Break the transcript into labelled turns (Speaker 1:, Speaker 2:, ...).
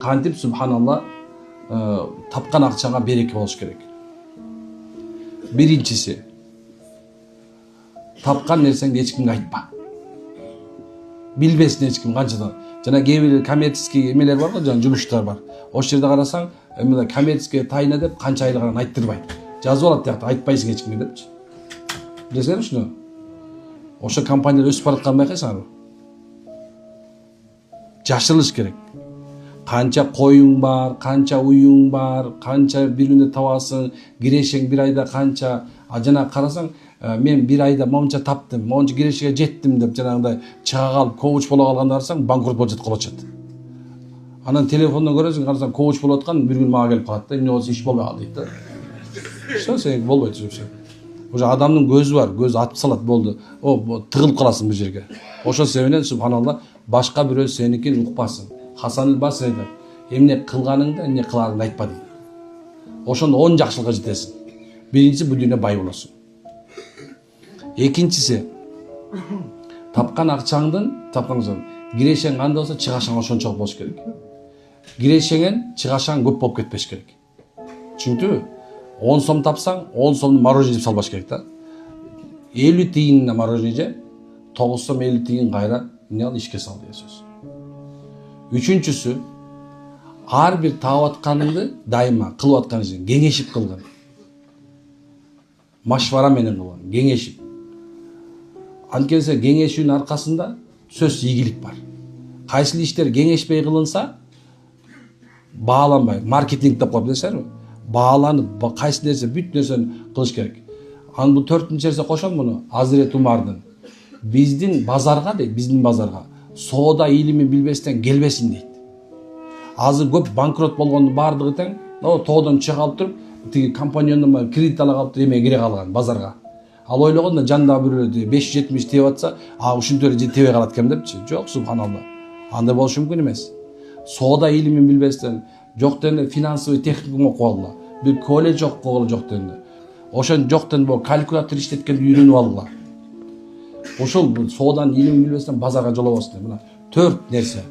Speaker 1: Кантип субханалла тапкан акчага береке болуш керек. Биринчиси, тапкан нерсеңди эч кимге айтпа. Билбесин эч ким канчадан. Жана кээ бир коммерческий эмелер бар го, жана жумуштар бар. Ошол жерде карасаң, эмне коммерческий тайна деп канча айлыгын айттырбайт. Жазып алат тиякта, айтпайсың эч кимге депчи. Билесиңер ушуну? Ошо компаниялар өсүп баратканын байкайсыңарбы? Жашырылыш керек. Канча коюң бар, канча уюң бар, канча бир күндө табасың, кирешең бир айда канча, жана карасаң, мен бир айда монча таптым, монча кирешеге жеттим деп жанагындай чыга калып, коуч боло калганда карасаң, банкрот болуп жатат. Анан телефондон көрөсүң, карасаң коуч болуп аткан, бир күн мага келип калат да, эмне болсо иш болбой калды дейт да. Ошо сен болбойт жүрүпсүң. Уже адамдын көзү бар, көзү атып салат болду. О, тыгылып каласың бул жерге. Ошол себептен субханалла башка бирөө сеникин укпасын. Хасан Басри айтат, эмне кылганыңды, эмне кыларыңды айтпа дейт. Ошондо 10 жакшылыкка жетесиң. Биринчиси бул дүйнө бай болосуң. Экинчиси, тапкан акчаңдын, кирешең кандай болсо, чыгашаң ошончолук болуш керек. Кирешеңен чыгашаң көп болуп кетпеш керек. Түшүндүңбү? 10 сом тапсаң, 10 сомду мороженое жеп салбаш керек да. 50 тиын мороженое же, 9 сом 50 тиын кайра эмне ал ишке сал деген сөз. Үчүнчүсү, ар бир таап атканыңды дайыма кылып аткан ишин кеңешип кылгын. Машвара менен кылгын, кеңешип. Анткени кеңешүүнүн аркасында сөз ийгилик бар. Кайсы иштер кеңешпей кылынса, бааланбай, маркетинг деп коет билесиңерби? Бааланып, кайсы нерсе бүт нерсени кылыш керек. Анан бул 4-нчи нерсе кошом муну, Азирет Умардын. Биздин базарга дейт, биздин базарга соода илимин билбестен келбесин дейт. Азыр көп банкрот болгондун баардыгы тең, тоодон чыга калып туруп, тиги компаньондон кредит ала калып эме кире калган базарга. Ал ойлогондо жанда бирөө 570 тебип атса, ушинтип эле тебе калат экен депчи. Жок, субханалла. Андай болуш мүмкүн эмес. Соода илимин билбестен, жоктен финансовый техникум окуп алгыла. Бир колледж окуп алгыла жоктен. Ошон жоктен бул калькулятор иштеткенди үйрөнүп алгыла. Ошол сооданын илимин билбестен базарга жолобосун. Мына 4 нерсе.